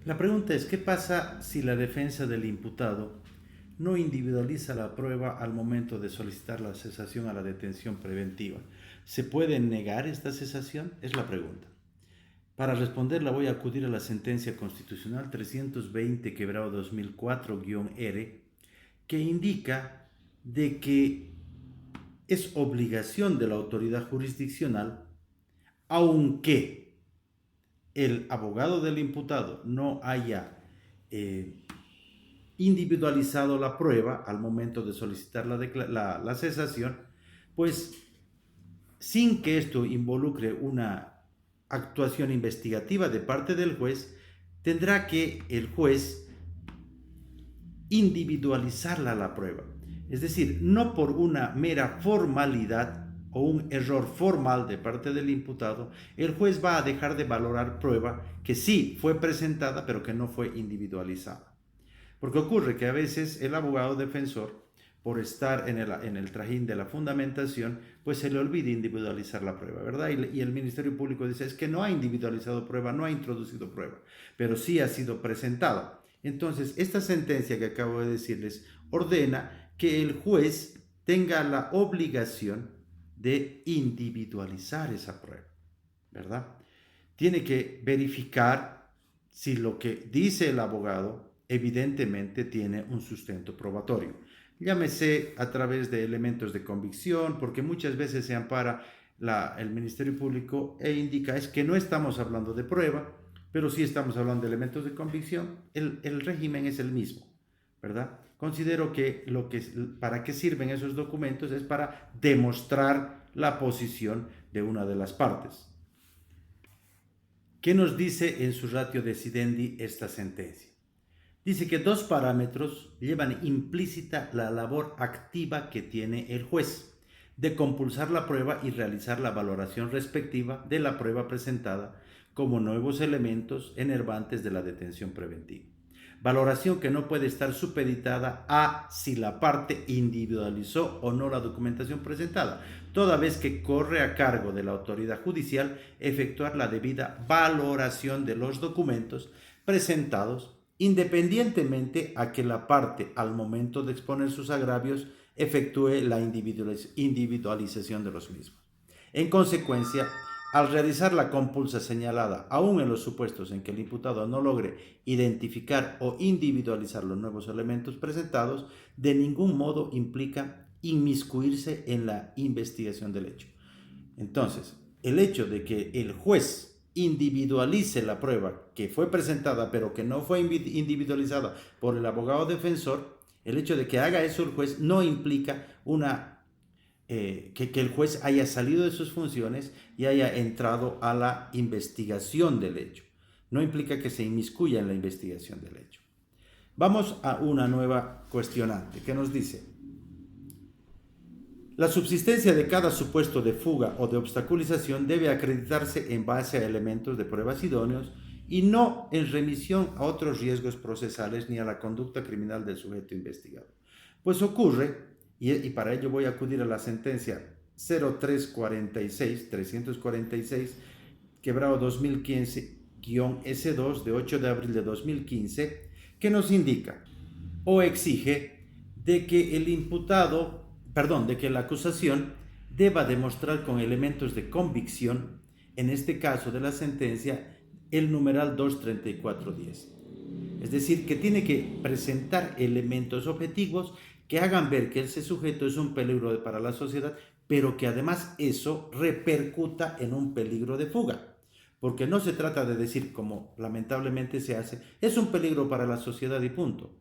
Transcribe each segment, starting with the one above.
La pregunta es, ¿qué pasa si la defensa del imputado no individualiza la prueba al momento de solicitar la cesación a la detención preventiva? ¿Se puede negar esta cesación? Es la pregunta. Para responderla voy a acudir a la sentencia constitucional 320-2004-R, que indica de que es obligación de la autoridad jurisdiccional, aunque el abogado del imputado no haya individualizado la prueba al momento de solicitar la cesación, pues sin que esto involucre una actuación investigativa de parte del juez, tendrá que el juez individualizarla la prueba. Es decir, no por una mera formalidad o un error formal de parte del imputado, el juez va a dejar de valorar prueba que sí fue presentada, pero que no fue individualizada. Porque ocurre que a veces el abogado defensor, por estar en el trajín de la fundamentación, pues se le olvida individualizar la prueba, ¿verdad? Y el Ministerio Público dice, es que no ha individualizado prueba, no ha introducido prueba, pero sí ha sido presentada. Entonces, esta sentencia que acabo de decirles ordena que el juez tenga la obligación de individualizar esa prueba, ¿verdad? Tiene que verificar si lo que dice el abogado evidentemente tiene un sustento probatorio. Llámese a través de elementos de convicción, porque muchas veces se ampara el Ministerio Público e indica es que no estamos hablando de prueba, pero sí estamos hablando de elementos de convicción. El régimen es el mismo, ¿verdad? Considero que para qué sirven esos documentos es para demostrar la posición de una de las partes. ¿Qué nos dice en su ratio decidendi esta sentencia? Dice que dos parámetros llevan implícita la labor activa que tiene el juez de compulsar la prueba y realizar la valoración respectiva de la prueba presentada como nuevos elementos enervantes de la detención preventiva. Valoración que no puede estar supeditada a si la parte individualizó o no la documentación presentada, toda vez que corre a cargo de la autoridad judicial efectuar la debida valoración de los documentos presentados, independientemente a que la parte, al momento de exponer sus agravios, efectúe la individualización de los mismos. En consecuencia, al realizar la compulsa señalada, aun en los supuestos en que el imputado no logre identificar o individualizar los nuevos elementos presentados, de ningún modo implica inmiscuirse en la investigación del hecho. Entonces, el hecho de que el juez individualice la prueba que fue presentada pero que no fue individualizada por el abogado defensor, el hecho de que haga eso el juez no implica que el juez haya salido de sus funciones y haya entrado a la investigación del hecho. No implica que se inmiscuya en la investigación del hecho. Vamos a una nueva cuestionante que nos dice: la subsistencia de cada supuesto de fuga o de obstaculización debe acreditarse en base a elementos de pruebas idóneos y no en remisión a otros riesgos procesales ni a la conducta criminal del sujeto investigado. Pues ocurre, y para ello voy a acudir a la sentencia 0346, quebrado 2015-S2 de 8 de abril de 2015, que nos indica o exige de que de que la acusación deba demostrar con elementos de convicción, en este caso de la sentencia, el numeral 23410. Es decir, que tiene que presentar elementos objetivos que hagan ver que ese sujeto es un peligro para la sociedad, pero que además eso repercuta en un peligro de fuga. Porque no se trata de decir, como lamentablemente se hace, es un peligro para la sociedad y punto.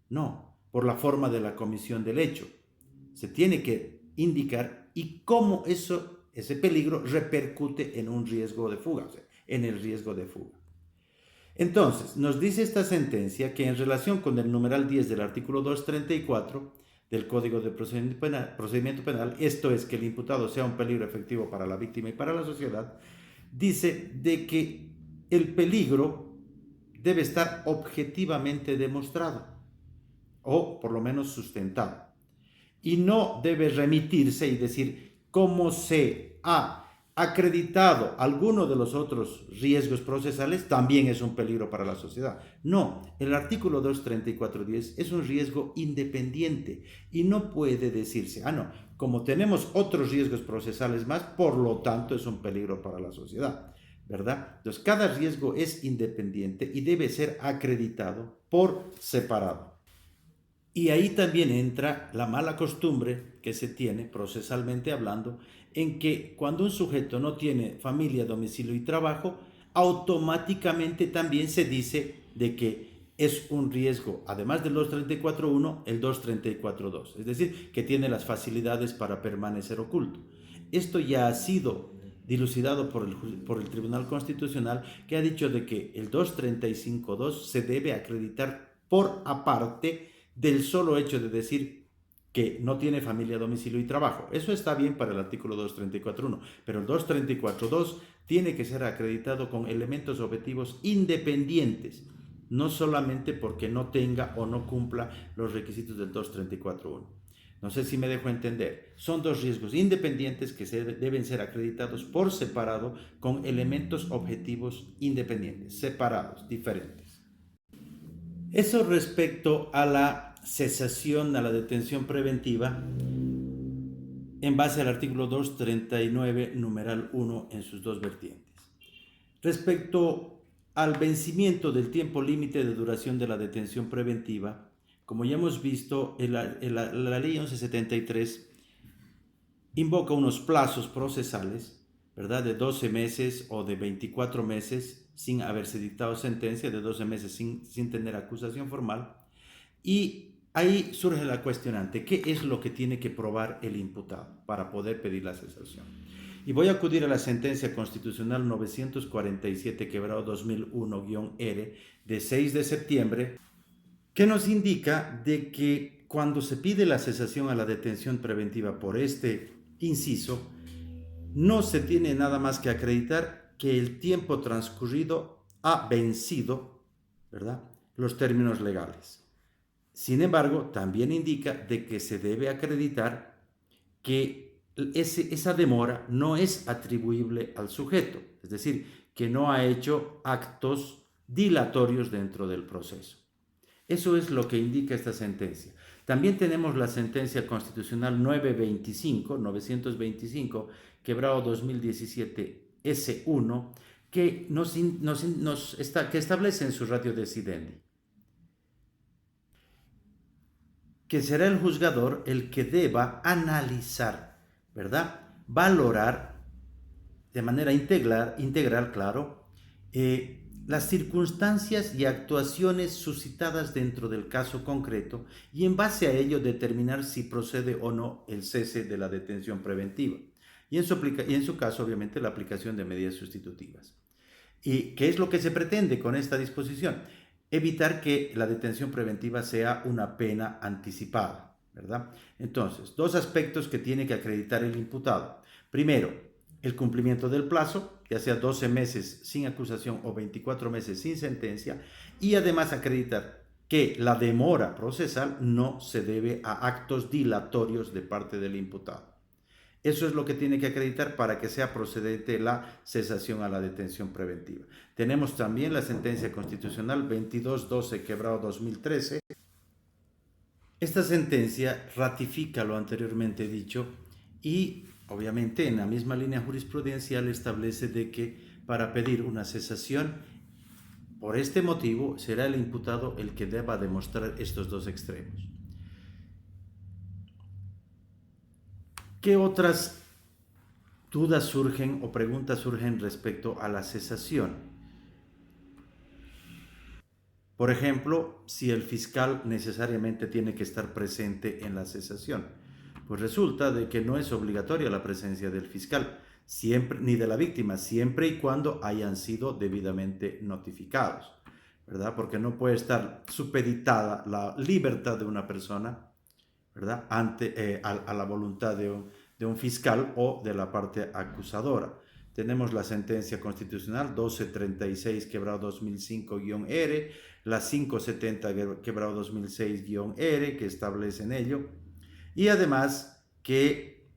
No, por la forma de la comisión del hecho. Se tiene que indicar y cómo ese peligro repercute en un riesgo de fuga, o sea, en el riesgo de fuga. Entonces, nos dice esta sentencia que en relación con el numeral 10 del artículo 234 del Código de Procedimiento Penal, esto es que el imputado sea un peligro efectivo para la víctima y para la sociedad, dice de que el peligro debe estar objetivamente demostrado o por lo menos sustentado y no debe remitirse y decir cómo se ha acreditado alguno de los otros riesgos procesales, también es un peligro para la sociedad. No, el artículo 234.10 es un riesgo independiente y no puede decirse, no, como tenemos otros riesgos procesales más, por lo tanto es un peligro para la sociedad, ¿verdad? Entonces, cada riesgo es independiente y debe ser acreditado por separado. Y ahí también entra la mala costumbre que se tiene, procesalmente hablando, en que cuando un sujeto no tiene familia, domicilio y trabajo, automáticamente también se dice de que es un riesgo, además del 234.1, el 234.2, es decir, que tiene las facilidades para permanecer oculto. Esto ya ha sido dilucidado por el Tribunal Constitucional, que ha dicho de que el 235.2 se debe acreditar por aparte del solo hecho de decir que no tiene familia, domicilio y trabajo. Eso está bien para el artículo 234.1, pero el 234.2 tiene que ser acreditado con elementos objetivos independientes, no solamente porque no tenga o no cumpla los requisitos del 234.1. No sé si me dejo entender. Son dos riesgos independientes que deben ser acreditados por separado con elementos objetivos independientes, separados, diferentes. Eso respecto a la cesación, a la detención preventiva, en base al artículo 239, numeral 1, en sus dos vertientes. Respecto al vencimiento del tiempo límite de duración de la detención preventiva, como ya hemos visto, la ley 1173 invoca unos plazos procesales, ¿verdad? De 12 meses o de 24 meses sin haberse dictado sentencia, de 12 meses sin tener acusación formal. Y ahí surge la cuestionante, ¿qué es lo que tiene que probar el imputado para poder pedir la cesación? Y voy a acudir a la sentencia constitucional 947/2001-R de 6 de septiembre, que nos indica de que cuando se pide la cesación a la detención preventiva por este inciso, no se tiene nada más que acreditar que el tiempo transcurrido ha vencido, ¿verdad?, los términos legales. Sin embargo, también indica de que se debe acreditar que esa demora no es atribuible al sujeto, es decir, que no ha hecho actos dilatorios dentro del proceso. Eso es lo que indica esta sentencia. También tenemos la sentencia constitucional 925, quebrado 2017 S1, que que establece en su ratio decidendi que será el juzgador el que deba analizar, ¿verdad? Valorar de manera integral, claro, las circunstancias y actuaciones suscitadas dentro del caso concreto y en base a ello determinar si procede o no el cese de la detención preventiva. Y en su caso, obviamente, la aplicación de medidas sustitutivas. ¿Y qué es lo que se pretende con esta disposición? Evitar que la detención preventiva sea una pena anticipada, ¿verdad? Entonces, dos aspectos que tiene que acreditar el imputado. Primero, el cumplimiento del plazo, ya sea 12 meses sin acusación o 24 meses sin sentencia, y además acreditar que la demora procesal no se debe a actos dilatorios de parte del imputado. Eso es lo que tiene que acreditar para que sea procedente la cesación a la detención preventiva. Tenemos también la sentencia constitucional 2212/2013. Esta sentencia ratifica lo anteriormente dicho y obviamente en la misma línea jurisprudencial establece de que para pedir una cesación por este motivo será el imputado el que deba demostrar estos dos extremos. ¿Qué otras dudas surgen o preguntas surgen respecto a la cesación? Por ejemplo, si el fiscal necesariamente tiene que estar presente en la cesación. Pues resulta de que no es obligatoria la presencia del fiscal, siempre, ni de la víctima, siempre y cuando hayan sido debidamente notificados, ¿verdad? Porque no puede estar supeditada la libertad de una persona, ¿verdad?, a la voluntad de un fiscal o de la parte acusadora. Tenemos la sentencia constitucional 1236/2005-R, la 570/2006-R, que establecen ello, y además que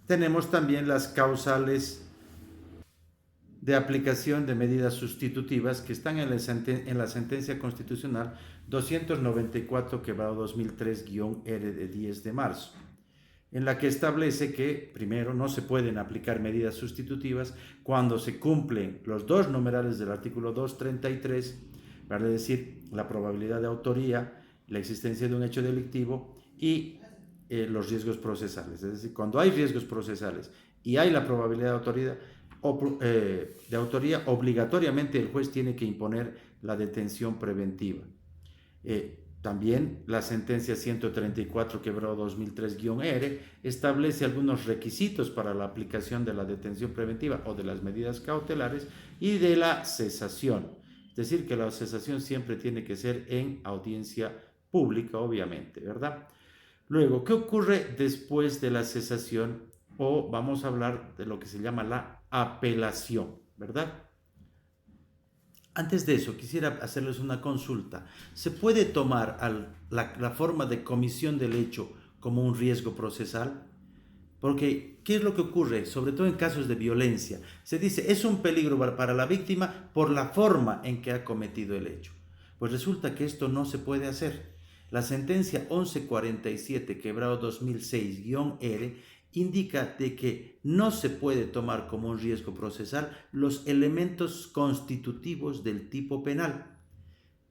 Tenemos también las causales de aplicación de medidas sustitutivas que están en la sentencia constitucional 294/2003-R de 10 de marzo, en la que establece que, primero, no se pueden aplicar medidas sustitutivas cuando se cumplen los dos numerales del artículo 233, vale decir, la probabilidad de autoría, la existencia de un hecho delictivo y los riesgos procesales. Es decir, cuando hay riesgos procesales y hay la probabilidad de autoría, obligatoriamente el juez tiene que imponer la detención preventiva. También la sentencia 134/2003-R establece algunos requisitos para la aplicación de la detención preventiva o de las medidas cautelares y de la cesación. Es decir, que la cesación siempre tiene que ser en audiencia pública, obviamente, ¿verdad? Luego, ¿qué ocurre después de la cesación? O vamos a hablar de lo que se llama la apelación, ¿verdad? Antes de eso, quisiera hacerles una consulta. ¿Se puede tomar la forma de comisión del hecho como un riesgo procesal? Porque, ¿qué es lo que ocurre? Sobre todo en casos de violencia. Se dice, es un peligro para la víctima por la forma en que ha cometido el hecho. Pues resulta que esto no se puede hacer. La sentencia 1147/2006-R indica de que no se puede tomar como un riesgo procesal los elementos constitutivos del tipo penal.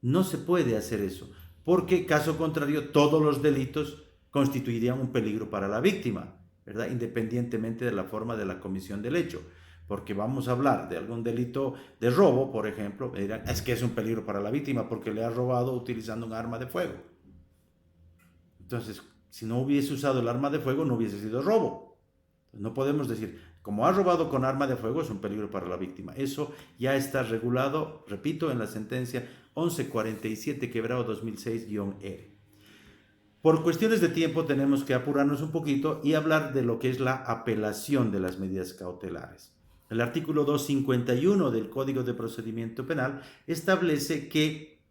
No se puede hacer eso, porque caso contrario todos los delitos constituirían un peligro para la víctima, ¿verdad? Independientemente de la forma de la comisión del hecho. Porque vamos a hablar de algún delito de robo, por ejemplo, me dirán, es que es un peligro para la víctima porque le ha robado utilizando un arma de fuego. Entonces, si no hubiese usado el arma de fuego, no hubiese sido robo. No podemos decir, como ha robado con arma de fuego, es un peligro para la víctima. Eso ya está regulado, repito, en la sentencia 1147/2006-R. Por cuestiones de tiempo tenemos que apurarnos un poquito y hablar de lo que es la apelación de las medidas cautelares. El artículo 251 del Código de Procedimiento Penal establece que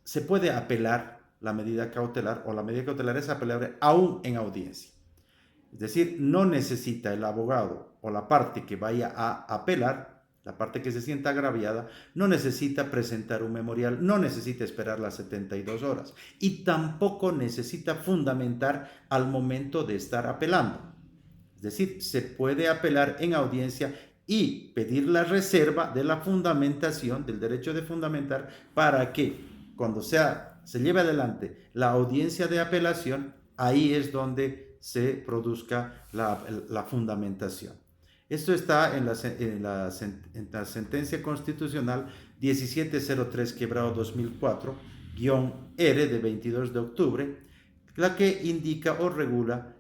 se puede apelar la medida cautelar, o la medida cautelar es apelable aún en audiencia. Es decir, no necesita el abogado o la parte que vaya a apelar, la parte que se sienta agraviada, no necesita presentar un memorial, no necesita esperar las 72 horas y tampoco necesita fundamentar al momento de estar apelando. Es decir, se puede apelar en audiencia y pedir la reserva de la fundamentación, del derecho de fundamentar, para que cuando se lleve adelante la audiencia de apelación, ahí es donde se produzca la fundamentación. Esto está en la sentencia constitucional 1703/2004-R de 22 de octubre, la que indica o regula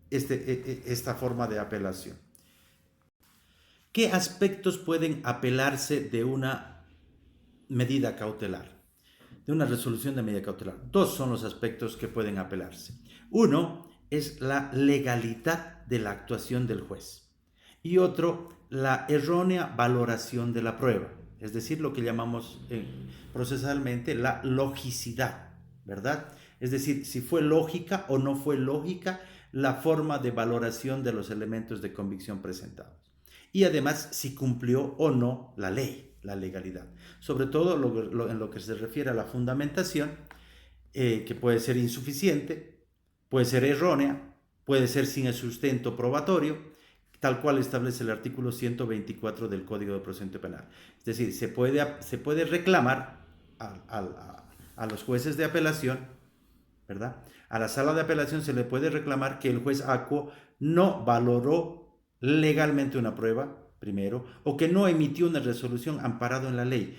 esta forma de apelación. ¿Qué aspectos pueden apelarse de una medida cautelar? De una resolución de medida cautelar. Dos son los aspectos que pueden apelarse. Uno es la legalidad de la actuación del juez y otro, la errónea valoración de la prueba, es decir, lo que llamamos procesalmente la logicidad, ¿verdad? Es decir, si fue lógica o no fue lógica la forma de valoración de los elementos de convicción presentados. Y además, si cumplió o no la ley, la legalidad. Sobre todo en lo que se refiere a la fundamentación, que puede ser insuficiente, puede ser errónea, puede ser sin el sustento probatorio, tal cual establece el artículo 124 del Código de Procedimiento Penal. Es decir, se puede reclamar a los jueces de apelación, ¿verdad? A la sala de apelación se le puede reclamar que el juez acuo no valoró legalmente una prueba, primero, o que no emitió una resolución amparado en la ley.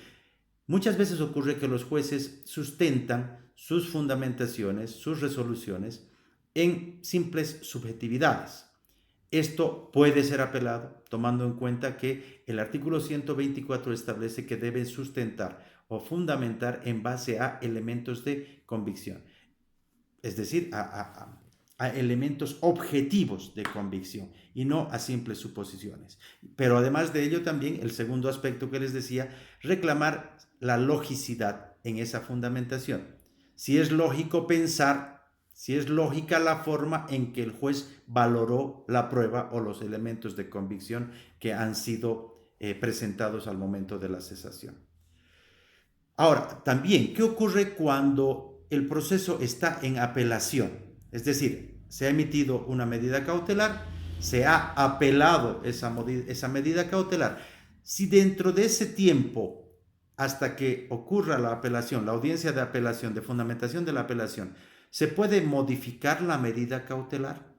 Muchas veces ocurre que los jueces sustentan sus fundamentaciones, sus resoluciones, en simples subjetividades. Esto puede ser apelado tomando en cuenta que el artículo 124 establece que deben sustentar o fundamentar en base a elementos de convicción, es decir, a elementos objetivos de convicción y no a simples suposiciones. Pero además de ello también el segundo aspecto que les decía, reclamar la logicidad en esa fundamentación. Si es lógico pensar, si es lógica la forma en que el juez valoró la prueba o los elementos de convicción que han sido presentados al momento de la cesación. Ahora, también, ¿qué ocurre cuando el proceso está en apelación? Es decir, se ha emitido una medida cautelar, se ha apelado esa medida cautelar. Si dentro de ese tiempo, hasta que ocurra la apelación, la audiencia de apelación, de fundamentación de la apelación, ¿se puede modificar la medida cautelar?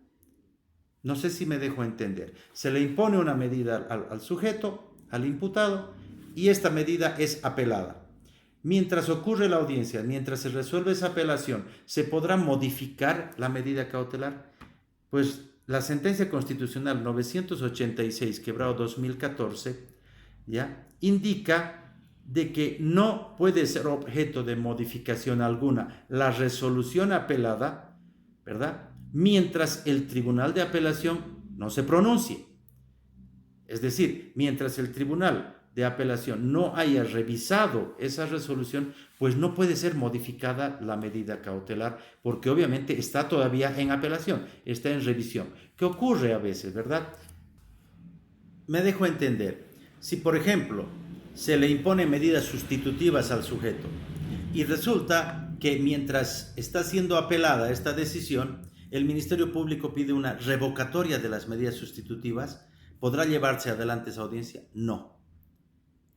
No sé si me dejo entender. Se le impone una medida al sujeto, al imputado, y esta medida es apelada. Mientras ocurre la audiencia, mientras se resuelve esa apelación, ¿se podrá modificar la medida cautelar? Pues la sentencia constitucional 986, quebrado 2014, ¿ya? Indica de que no puede ser objeto de modificación alguna la resolución apelada, ¿verdad? Mientras el tribunal de apelación no se pronuncie. Es decir, mientras el tribunal de apelación no haya revisado esa resolución, pues no puede ser modificada la medida cautelar, porque obviamente está todavía en apelación, está en revisión. ¿Qué ocurre a veces, verdad? Me dejo entender. Si, por ejemplo, se le imponen medidas sustitutivas al sujeto y resulta que mientras está siendo apelada esta decisión, el Ministerio Público pide una revocatoria de las medidas sustitutivas, ¿podrá llevarse adelante esa audiencia? No.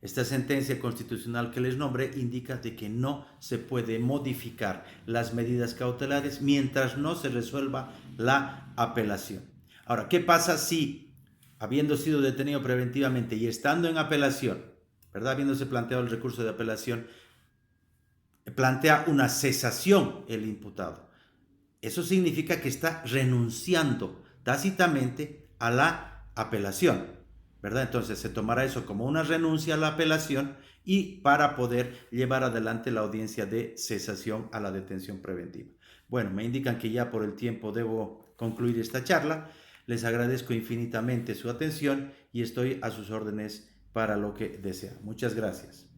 Esta sentencia constitucional que les nombré indica de que no se puede modificar las medidas cautelares mientras no se resuelva la apelación. Ahora, ¿qué pasa si, habiendo sido detenido preventivamente y estando en apelación, ¿verdad? Habiéndose planteado el recurso de apelación, plantea una cesación el imputado? Eso significa que está renunciando tácitamente a la apelación, ¿verdad? Entonces se tomará eso como una renuncia a la apelación y para poder llevar adelante la audiencia de cesación a la detención preventiva. Bueno, me indican que ya por el tiempo debo concluir esta charla. Les agradezco infinitamente su atención y estoy a sus órdenes para lo que deseen. Muchas gracias.